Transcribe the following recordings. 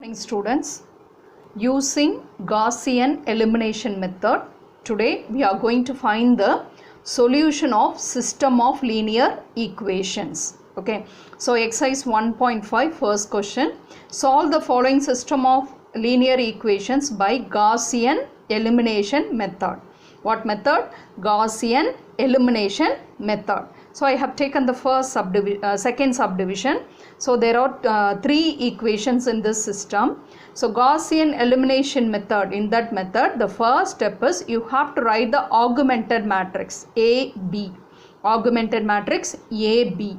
Morning students, using Gaussian elimination method, today we are going to find the solution of system of linear equations. Okay, so exercise 1.5 first question, solve the following system of linear equations by Gaussian elimination method. What method? Gaussian elimination method. So I have taken the first second subdivision. So there are three equations in this system. So Gaussian elimination method, in that method the first step is you have to write the augmented matrix AB. Augmented matrix AB.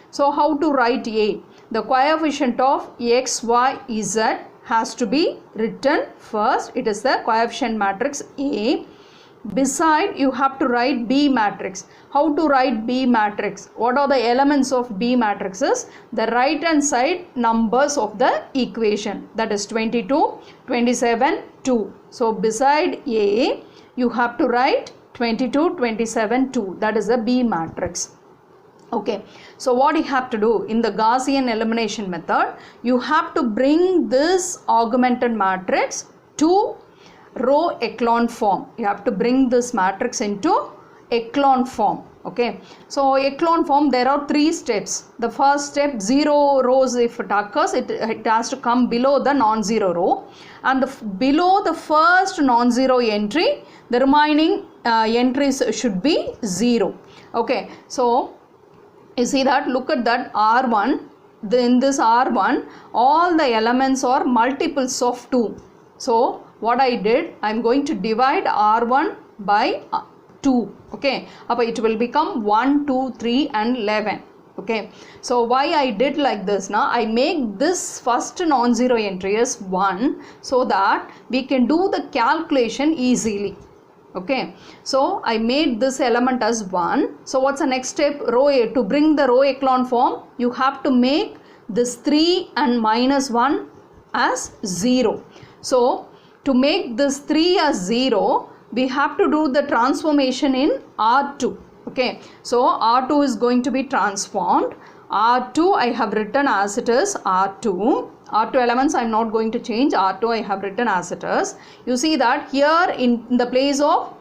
So how to write A? The coefficient of X, Y, Z has to be written first. It is the coefficient matrix A. Beside you have to write B matrix. How to write B matrix? What are the elements of B matrices? The right hand side numbers of the equation, that is 22, 27, 2. So beside A you have to write 22, 27, 2. That is the B matrix. Okay, so what you have to do in the Gaussian elimination method, you have to bring this augmented matrix to row echelon form. You have to bring this matrix into echelon form. Okay, so echelon form, there are three steps. The first step, 0 rows if it occurs, it has to come below the non-zero row, and below the first non-zero entry the remaining entries should be 0. Okay, so you see that, look at that R1. In this R1 all the elements are multiples of 2. So what I did, I am going to divide R1 by 2. Okay, it will become 1, 2, 3 and 11. Okay, so why I did like this now, I make this first non-zero entry as 1 so that we can do the calculation easily. Okay, so I made this element as 1. So what's the next step? Row A, to bring the row echelon form, you have to make this 3 and minus 1 as 0. So to make this 3 as 0, we have to do the transformation in R2. Okay, so R2 is going to be transformed. R2 I have written as it is R2. R2 elements I am not going to change. R2 I have written as it is. You see that here in the place of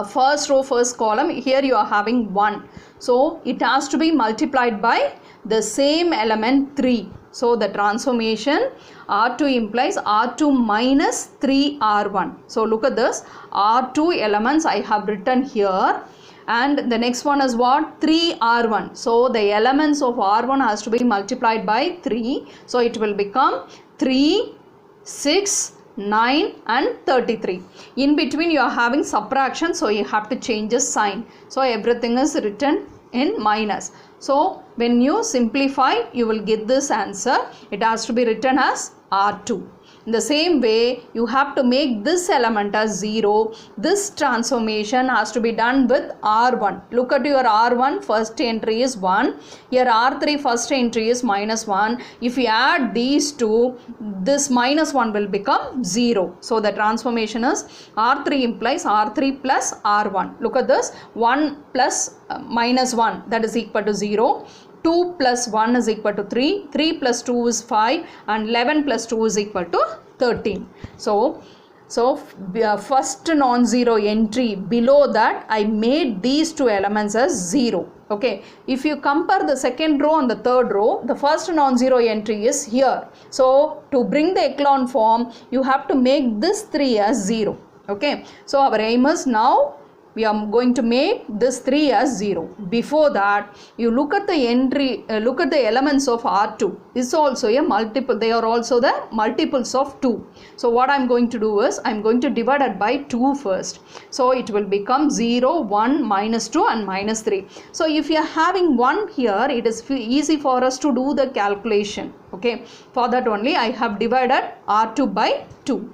first row, first column, here you are having 1. So it has to be multiplied by the same element 3. So the transformation R2 implies R2 minus 3R1. So look at this, R2 elements I have written here, and the next one is what? 3R1. So the elements of R1 has to be multiplied by 3. So it will become 3, 6, 9 and 33. In between you are having subtraction, so you have to change the sign. So everything is written in minus. So when you simplify, you will get this answer. It has to be written as R2. In the same way, you have to make this element as 0. This transformation has to be done with R1. Look at your R1, first entry is 1. Here R3 first entry is minus 1. If you add these two, this minus 1 will become 0. So the transformation is R3 implies R3 plus R1. Look at this, 1 plus minus 1, that is equal to 0. 2 plus 1 is equal to 3, 3 plus 2 is 5 and 11 plus 2 is equal to 13. So first non-zero entry, below that I made these two elements as 0. Okay, if you compare the second row and the third row, the first non-zero entry is here. So to bring the echelon form, you have to make this 3 as 0. Okay, so our aim is now we are going to make this 3 as 0. Before that, you look at the entry, look at the elements of R2. Is also a multiple. They are also the multiples of 2. So what I am going to do is, I am going to divide it by 2 first. So it will become 0, 1, minus 2 and minus 3. So if you are having 1 here, it is easy for us to do the calculation. Okay, for that only I have divided R2 by 2.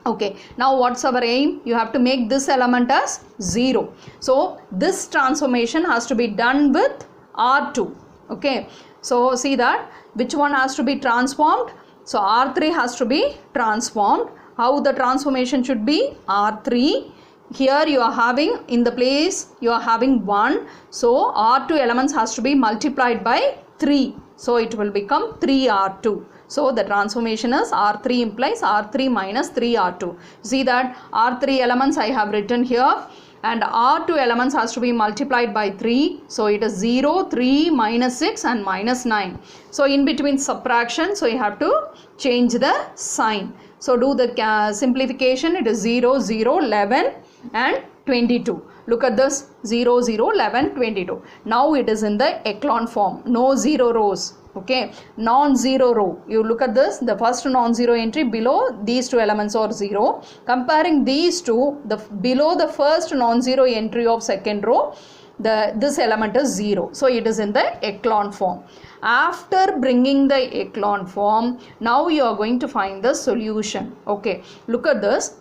Okay, now what's our aim? You have to make this element as 0. So this transformation has to be done with R2. Okay, so see that which one has to be transformed? So R3 has to be transformed. How the transformation should be? R3. Here you are having, in the place you are having 1. So R2 elements has to be multiplied by 3. So it will become 3R2. So the transformation is R3 implies R3 minus 3R2. See that R3 elements I have written here, and R2 elements has to be multiplied by 3. So it is 0, 3, minus 6 and minus 9. So in between subtraction, so you have to change the sign. So do the simplification. It is 0, 0, 11 and 22. Look at this, 0, 0, 11, 22. Now it is in the echelon form. No zero rows. Okay, non-zero row. You look at this, the first non-zero entry below these two elements are 0. Comparing these two, below the first non-zero entry of second row, this element is 0. So it is in the echelon form. After bringing the echelon form, now you are going to find the solution. Okay, look at this.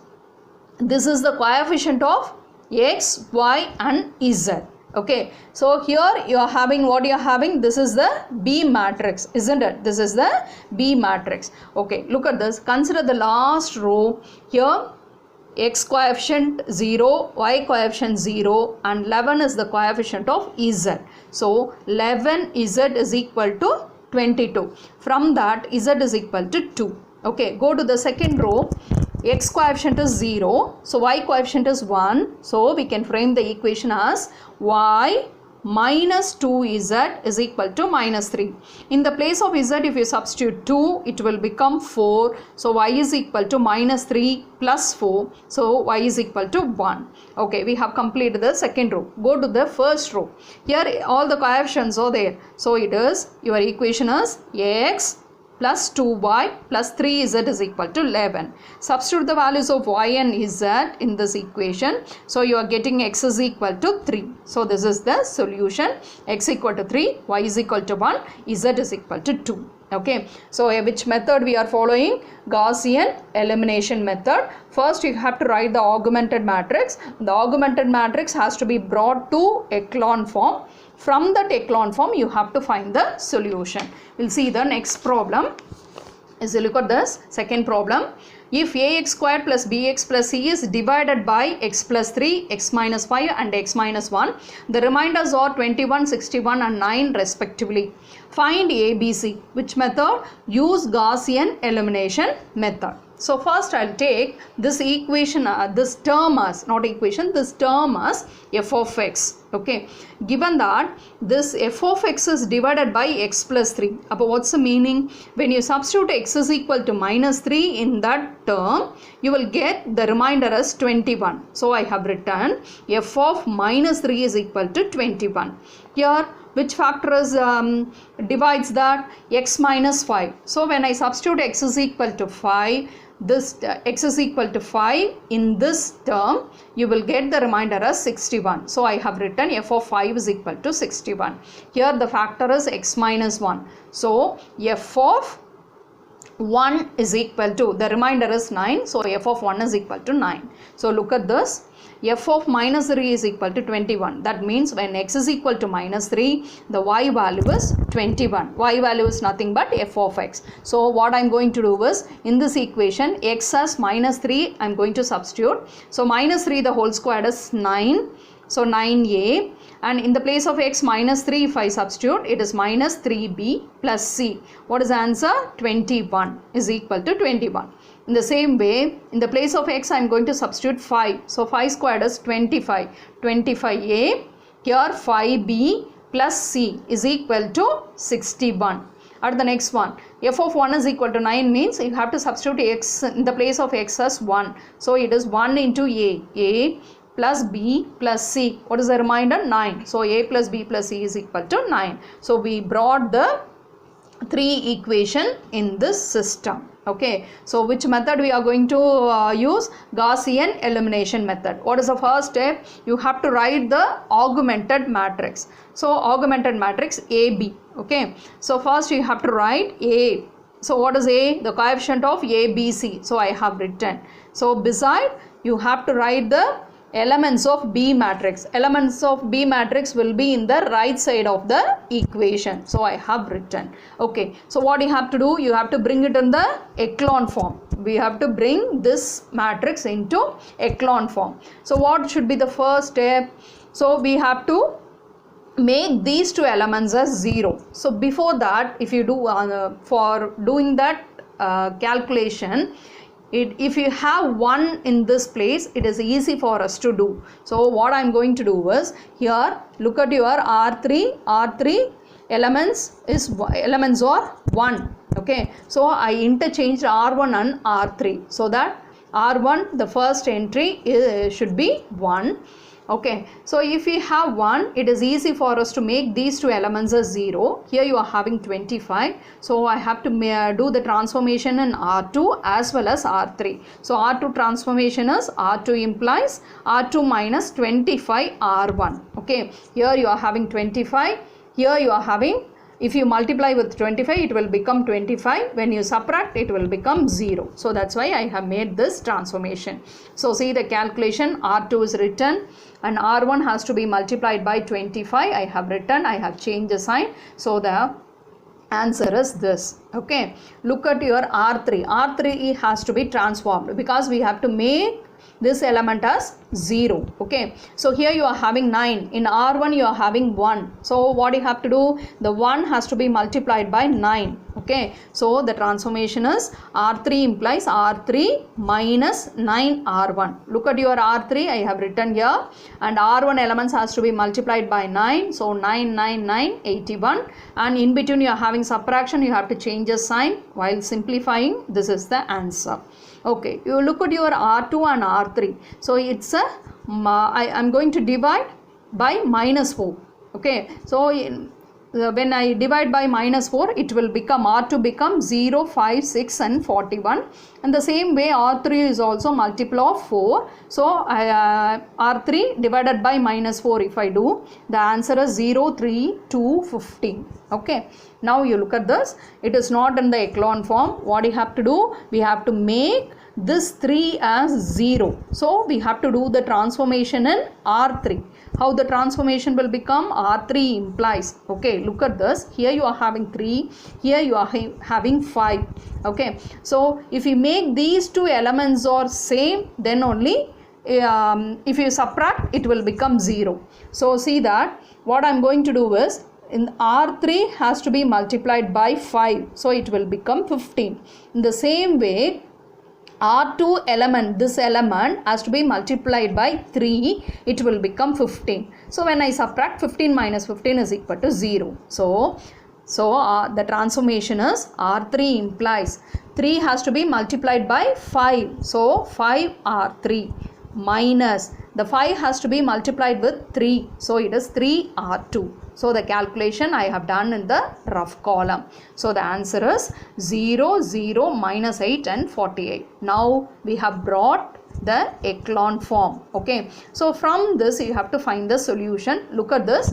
This is the coefficient of x, y and z. Okay, so here you are having what you are having. This is the B matrix, isn't it? This is the B matrix. Okay, look at this. Consider the last row. Here x coefficient 0, y coefficient 0 and 11 is the coefficient of z. So 11 z is equal to 22. From that z is equal to 2. Okay, go to the second row. X coefficient is 0, so y coefficient is 1. So we can frame the equation as y minus 2z is equal to minus 3. In the place of z, if you substitute 2, it will become 4. So y is equal to minus 3 plus 4. So y is equal to 1. Okay, we have completed the second row. Go to the first row. Here all the coefficients are there. So it is, your equation is x plus 2y plus 3z is equal to 11. Substitute the values of y and z in this equation. So you are getting x is equal to 3. So this is the solution. X equal to 3, y is equal to 1, z is equal to 2. Okay, so which method we are following? Gaussian elimination method. First you have to write the augmented matrix. The augmented matrix has to be brought to echelon form. From that echelon form you have to find the solution. We'll see the next problem. As you look at this second problem, if ax squared plus bx plus c is divided by x plus 3, x minus 5 and x minus 1, the remainders are 21, 61 and 9 respectively. Find ABC. Which method? Use Gaussian elimination method. So first I'll take this equation, this term as, not equation, this term as f of x. Okay, given that this f of x is divided by x plus 3. But what's the meaning? When you substitute x is equal to minus 3 in that term, you will get the remainder as 21. So I have written f of minus 3 is equal to 21. Here which factor is divides that? X minus 5. So when I substitute x is equal to 5, this x is equal to 5 in this term, you will get the remainder as 61. So I have written f of 5 is equal to 61. Here the factor is x minus 1. So f of 1 is equal to, the remainder is 9. So f of 1 is equal to 9. So look at this. F of minus 3 is equal to 21. That means when x is equal to minus 3, the y value is 21. Y value is nothing but f of x. So what I am going to do is, in this equation, x as minus 3, I am going to substitute. So minus 3 the whole squared is 9. So 9a, and in the place of x minus 3 if I substitute, it is minus 3b plus c. What is the answer? 21 is equal to 21. In the same way, in the place of x I am going to substitute 5. So 5 squared is 25. 25a, here 5b plus c is equal to 61. At the next one, f of 1 is equal to 9 means you have to substitute x in the place of x as 1. So it is 1 into a plus b plus c. What is the remainder? 9. So a plus b plus c is equal to 9. So we brought the 3 equation in this system. Okay, so which method we are going to use? Gaussian elimination method. What is the first step? You have to write the augmented matrix. So augmented matrix AB. Okay, so first you have to write A. So what is A? The coefficient of ABC. So I have written. So beside you have to write the elements of B matrix. Elements of B matrix will be in the right side of the equation. So I have written. Okay, so what you have to do? You have to bring it in the echelon form. We have to bring this matrix into echelon form. So what should be the first step? So we have to make these two elements as 0. So before that, if you do for doing that calculation, if you have 1 in this place, it is easy for us to do. So what I am going to do is, here look at your R3 elements are 1. Okay, so I interchanged R1 and R3, so that R1, the first entry should be 1. Okay, so if we have 1, it is easy for us to make these two elements as 0. Here you are having 25. So I have to do the transformation in R2 as well as R3. So R2 transformation is R2 implies R2 minus 25 R1. Okay, here you are having 25. Here you are having, if you multiply with 25, it will become 25. When you subtract, it will become 0. So that's why I have made this transformation. So see the calculation, R2 is written and R1 has to be multiplied by 25. I have written, I have changed the sign. So the answer is this. Okay, look at your R3. R3 has to be transformed because we have to make this element as 0. Okay, so here you are having 9. In R1 you are having 1. So what you have to do, the 1 has to be multiplied by 9. Okay, so the transformation is R3 implies R3 minus 9 R1. Look at your R3, I have written here, and R1 elements has to be multiplied by 9. So 9, 9, 9, 81, and in between you are having subtraction, you have to change the sign. While simplifying, this is the answer. Okay, you look at your R2 and R3. So it's a, I am going to divide by minus 4. Okay, so when I divide by minus 4, it will become, R2 become 0, 5, 6 and 41. And the same way R3 is also multiple of 4. So R3 divided by minus 4, if I do, the answer is 0, 3, 2, 15. Okay, now you look at this, it is not in the echelon form. What you have to do, we have to make this 3 as 0. So we have to do the transformation in R3. How the transformation will become? R3 implies, okay, look at this, here you are having 3, here you are having 5. Okay, so if you make these two elements are same, then only if you subtract, it will become 0. So see that what I am going to do is, in R3 has to be multiplied by 5, so it will become 15. In the same way, R2 element, this element has to be multiplied by 3, it will become 15. So when I subtract, 15 minus 15 is equal to 0. So the transformation is R3 implies 3 has to be multiplied by 5. So 5 R3 minus the 5 has to be multiplied with 3. So it is 3 R2. So the calculation I have done in the rough column. So the answer is 0, 0, minus 8 and 48. Now we have brought the echelon form. Okay. So from this you have to find the solution. Look at this.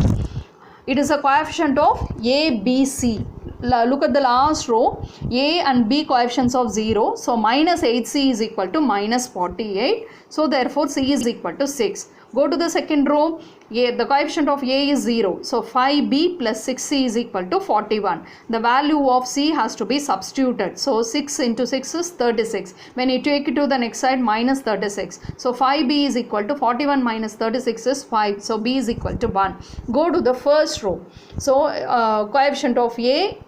It is a coefficient of A, B, C. Look at the last row, A and B coefficients of 0. So minus 8C is equal to minus 48. So therefore C is equal to 6. Go to the second row, the coefficient of A is 0. So 5B plus 6C is equal to 41. The value of C has to be substituted. So 6 into 6 is 36. When you take it to the next side, minus 36. So 5B is equal to 41 minus 36 is 5. So B is equal to 1. Go to the first row. So coefficient of A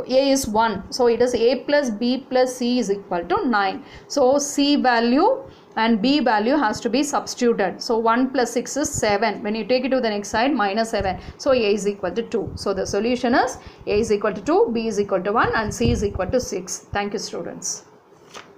is 1. So it is A plus B plus C is equal to 9. So C value and B value has to be substituted. So 1 plus 6 is 7. When you take it to the next side, minus 7. So A is equal to 2. So the solution is A is equal to 2, B is equal to 1 and C is equal to 6. Thank you, students.